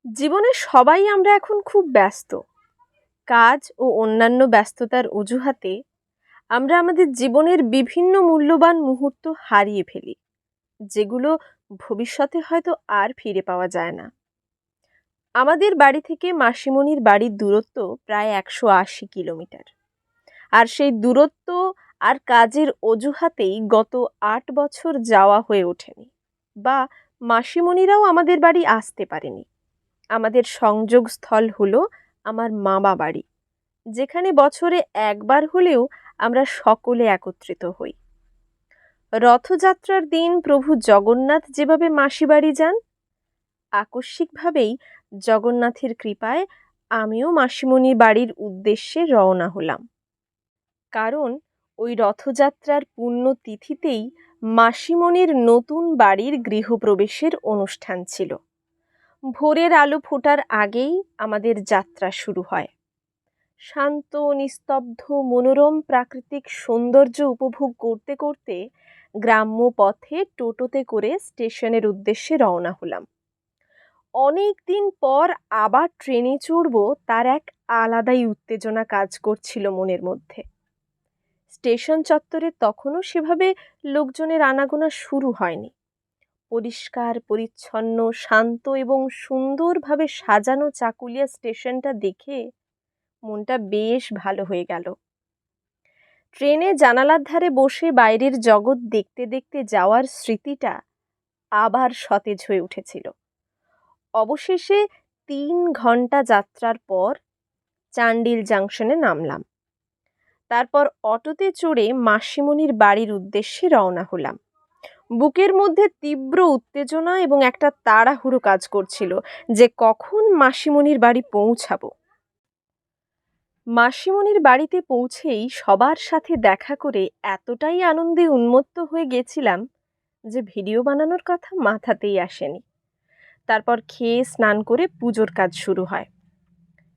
জীবনে সবাই আমরা এখন খুব ব্যস্ত। কাজ ও অন্যান্য ব্যস্ততার অজুহাতে আমরা আমাদের জীবনের বিভিন্ন মূল্যবান মুহূর্ত হারিয়ে ফেলি, যেগুলো ভবিষ্যতে হয়তো আর ফিরে পাওয়া যায় না। আমাদের বাড়ি থেকে মাসিমণির বাড়ির দূরত্ব প্রায় 180 কিলোমিটার। আর সেই দূরত্ব আর কাজের অজুহাতেই গত 8 বছর যাওয়া হয়ে ওঠেনি, বা মাসিমণিরাও আমাদের বাড়ি আসতে পারেনি। আমাদের সংযোগস্থল হলো আমার মামা বাড়ি, যেখানে বছরে একবার হলেও আমরা সকলে একত্রিত হই। রথযাত্রার দিন প্রভু জগন্নাথ যেভাবে মাসি বাড়ি যান, আকস্মিকভাবেই জগন্নাথের কৃপায় আমিও মাসিমণির বাড়ির উদ্দেশ্যে রওনা হলাম। কারণ ওই রথযাত্রার পুণ্যতিথিতেই মাসিমণির নতুন বাড়ির গৃহপ্রবেশের অনুষ্ঠান ছিল। ভোরের আলো ফোটার আগেই আমাদের যাত্রা শুরু হয়। শান্ত, নিস্তব্ধ, মনোরম প্রাকৃতিক সৌন্দর্য উপভোগ করতে করতে গ্রাম্য পথে টোটোতে করে স্টেশনের উদ্দেশ্যে রওনা হলাম। অনেক দিন পর আবার ট্রেনে চড়ব, তার এক আলাদাই উত্তেজনা কাজ করছিল মনের মধ্যে। স্টেশন চত্বরে তখনও সেভাবে লোকজনের আনাগোনা শুরু হয়নি। পরিষ্কার পরিচ্ছন্ন, শান্ত এবং সুন্দরভাবে সাজানো চাকুলিয়া স্টেশনটা দেখে মনটা বেশ ভালো হয়ে গেল। ট্রেনে জানালার ধারে বসে বাইরের জগৎ দেখতে দেখতে যাওয়ার স্মৃতিটা আবার সতেজ হয়ে উঠেছিল। অবশেষে 3 ঘন্টা যাত্রার পর চান্ডিল জাংশনে নামলাম। তারপর অটোতে চড়ে মাসিমণির বাড়ির উদ্দেশ্যে রওনা হলাম। বুকের মধ্যে তীব্র উত্তেজনা এবং একটা তাড়াহুড়ো কাজ করছিল যে কখন মাসিমণির বাড়ি পৌঁছাবো। মাসিমণির বাড়িতে পৌঁছেই সবার সাথে দেখা করে এতটাই আনন্দে উন্মত্ত হয়ে গেছিলাম যে ভিডিও বানানোর কথা মাথাতেই আসেনি। তারপর খেয়ে স্নান করে পুজোর কাজ শুরু হয়।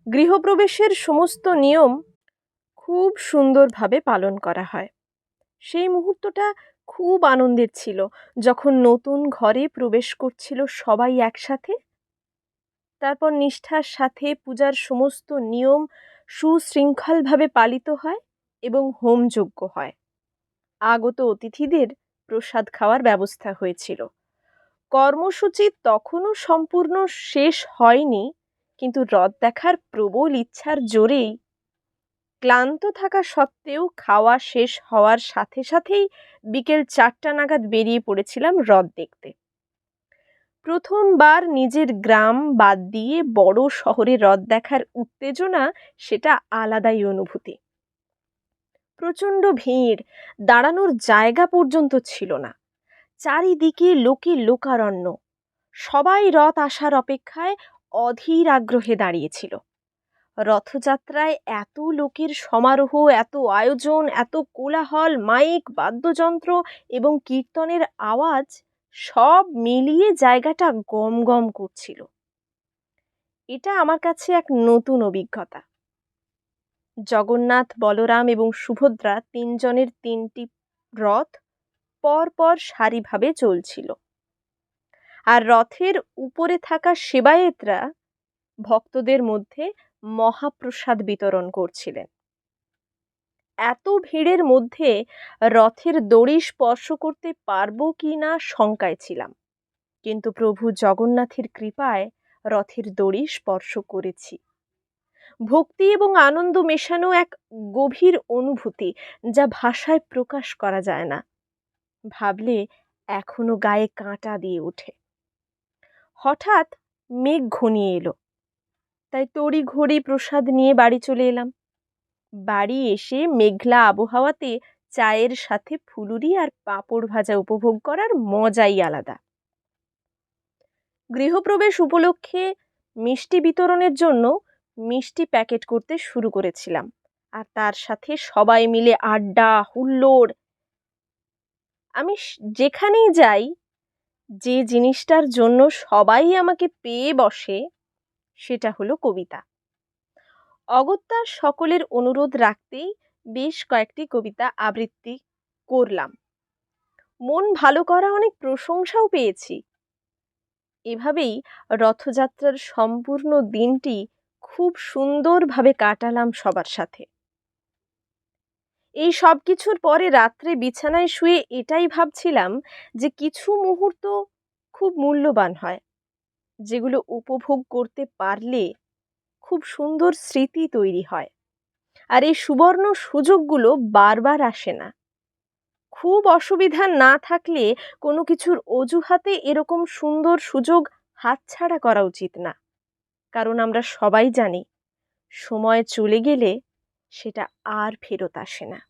গৃহপ্রবেশের সমস্ত নিয়ম খুব সুন্দরভাবে পালন করা হয়। সেই মুহূর্তটা খুব আনন্দের ছিল, যখন নতুন ঘরে প্রবেশ করছিল সবাই একসাথে। তারপর নিষ্ঠার সাথে পূজার সমস্ত নিয়ম সুশৃঙ্খলভাবে পালিত হয় এবং হোমযজ্ঞ হয়। আগত অতিথিদের প্রসাদ খাওয়ার ব্যবস্থা হয়েছিল। কর্মসূচি তখনও সম্পূর্ণ শেষ হয়নি, কিন্তু রথ দেখার প্রবল ইচ্ছার জোরেই ক্লান্ত থাকা সত্ত্বেও খাওয়া শেষ হওয়ার সাথে সাথেই বিকেল 4টা নাগাদ বেরিয়ে পড়েছিলাম রথ দেখতে। প্রথমবার নিজের গ্রাম বাদ দিয়ে বড় শহরে রথ দেখার উত্তেজনা, সেটা আলাদাই অনুভূতি। প্রচণ্ড ভিড়, দাঁড়ানোর জায়গা পর্যন্ত ছিল না। চারিদিকে লোকে লোকারণ্য। সবাই রথ আসার অপেক্ষায় অধীর আগ্রহে দাঁড়িয়েছিল। রথযাত্রায় এত লোকের সমারোহ, এত আয়োজন, এত কোলাহল, মাইক, বাদ্যযন্ত্র এবং কীর্তনের আওয়াজ সব মিলিয়ে জায়গাটা গম গম করছিল। এটা আমার কাছে এক নতুন অভিজ্ঞতা। জগন্নাথ, বলরাম এবং সুভদ্রা তিনজনের 3টি রথ পরপর সারিভাবে চলছিল, আর রথের উপরে থাকা সেবায়েতরা ভক্তদের মধ্যে মহাপ্রসাদ বিতরণ করছিলেন। এত ভিড়ের মধ্যে রথের দড়ি স্পর্শ করতে পারবো কি না শঙ্কায় ছিলাম, কিন্তু প্রভু জগন্নাথের কৃপায় রথের দড়ি স্পর্শ করেছি। ভক্তি এবং আনন্দ মেশানো এক গভীর অনুভূতি, যা ভাষায় প্রকাশ করা যায় না। ভাবলে এখনো গায়ে কাঁটা দিয়ে ওঠে। হঠাৎ মেঘ ঘনিয়ে এলো, তাই তড়িঘড়ি প্রসাদ নিয়ে বাড়ি চলে এলাম। বাড়ি এসে মেঘলা আবহাওয়াতে চায়ের সাথে ফুলুরি আর পাঁপড় ভাজা উপভোগ করার মজাই আলাদা। গৃহপ্রবেশ উপলক্ষে মিষ্টি বিতরণের জন্য মিষ্টি প্যাকেট করতে শুরু করেছিলাম, আর তার সাথে সবাই মিলে আড্ডা, হুল্লোড়। আমি যেখানেই যাই, যে জিনিসটার জন্য সবাই আমাকে পেয়ে বসে, সেটা হলো কবিতা। অগত্যা সকলের অনুরোধ রাখতেই বেশ কয়েকটি কবিতা আবৃত্তি করলাম। মন ভালো করা অনেক প্রশংসাও পেয়েছি। এভাবেই রথযাত্রার সম্পূর্ণ দিনটি খুব সুন্দরভাবে কাটালাম সবার সাথে। এই সব কিছুর পরে রাত্রে বিছানায় শুয়ে এটাই ভাবছিলাম যে কিছু মুহূর্ত খুব মূল্যবান হয়, যেগুলো উপভোগ করতে পারলে খুব সুন্দর স্মৃতি তৈরি হয়। আর এই সুবর্ণ সুযোগগুলো বারবার আসে না। খুব অসুবিধা না থাকলে কোনো কিছুর অজুহাতে এরকম সুন্দর সুযোগ হাতছাড়া করা উচিত না। কারণ আমরা সবাই জানি সময় চলে গেলে সেটা আর ফেরত আসে না।